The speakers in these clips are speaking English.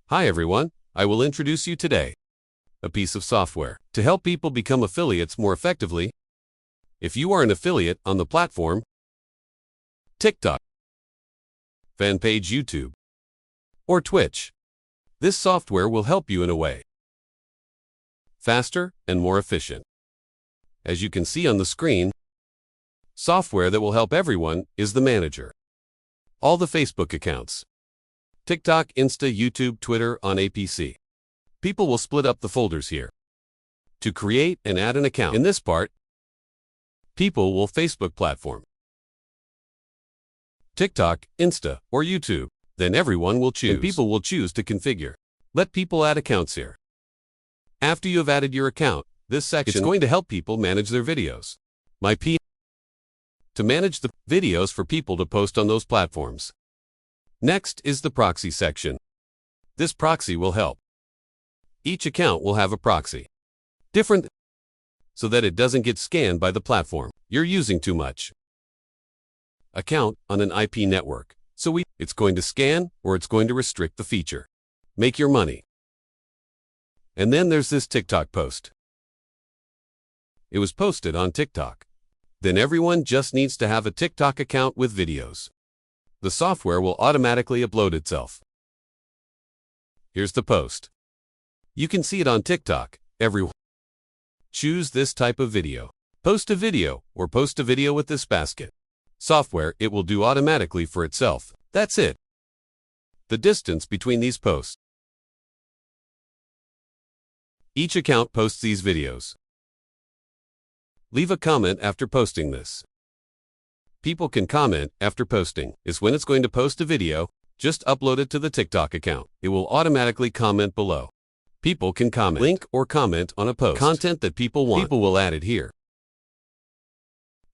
Hi everyone, I will introduce you today a piece of software to help people become affiliates more effectively. If you are an affiliate on the platform TikTok, fan page YouTube, or Twitch, this software will help you in a way faster and more efficient. As you can see on the screen, software that will help everyone is the manager. All the Facebook accounts, TikTok, Insta, YouTube, Twitter on APC. People will split up the folders here to create and add an account. In this part, people will Facebook platform, TikTok, Insta, or YouTube. Then everyone will choose, and people will choose to configure. Let people add accounts here. After you have added your account, this section is going to help people manage their videos. My P to manage the videos for people to post on those platforms. Next is the proxy section. This proxy will help. Each account will have a proxy, different, so that it doesn't get scanned by the platform you're using too much. Account on an IP network, so it's going to scan or it's going to restrict the feature. Make your money. And then there's this TikTok post. It was posted on TikTok. Then everyone just needs to have a TikTok account with videos. The software will automatically upload itself. Here's the post. You can see it on TikTok. Everyone. Choose this type of video. Post a video or post a video with this basket. Software, it will do automatically for itself. That's it. The distance between these posts. Each account posts these videos. Leave a comment after posting this. People can comment after posting. Is when it's going to post a video, just upload it to the TikTok account. It will automatically comment below. People can comment, link or comment on a post. Content that people want. People will add it here.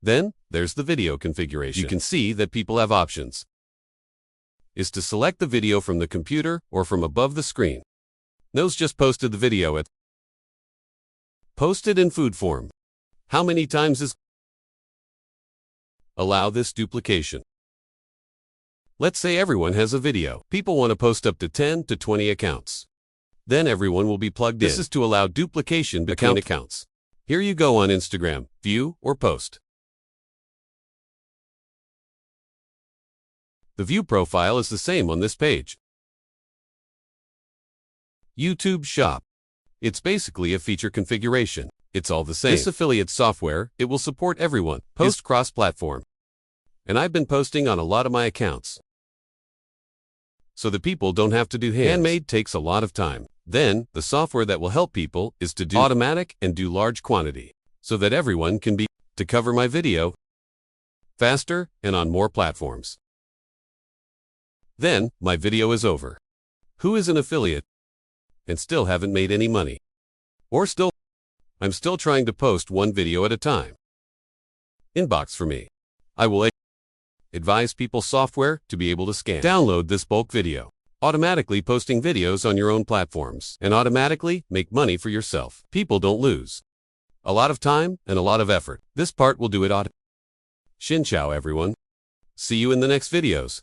Then, there's the video configuration. You can see that people have options. Is to select the video from the computer or from above the screen. Nose just posted the video at posted in food form. How many times is allow this duplication? Let's say everyone has a video. People want to post up to 10 to 20 accounts. Then everyone will be plugged in. This is to allow duplication between accounts. Here you go on Instagram, view or post. The view profile is the same on this page. YouTube Shop. It's basically a feature configuration. It's all the same. This affiliate software, it will support everyone. Post cross-platform. And I've been posting on a lot of my accounts. So the people don't have to do handmade takes a lot of time. Then, the software that will help people is to do automatic and do large quantity, so that everyone can be to cover my video faster and on more platforms. Then, my video is over. Who is an affiliate and still haven't made any money? Or I'm still trying to post one video at a time. Inbox for me. I will advise people software to be able to scan. Download this bulk video. Automatically posting videos on your own platforms and automatically make money for yourself. People don't lose a lot of time and a lot of effort. This part will do it Xin chao everyone. See you in the next videos.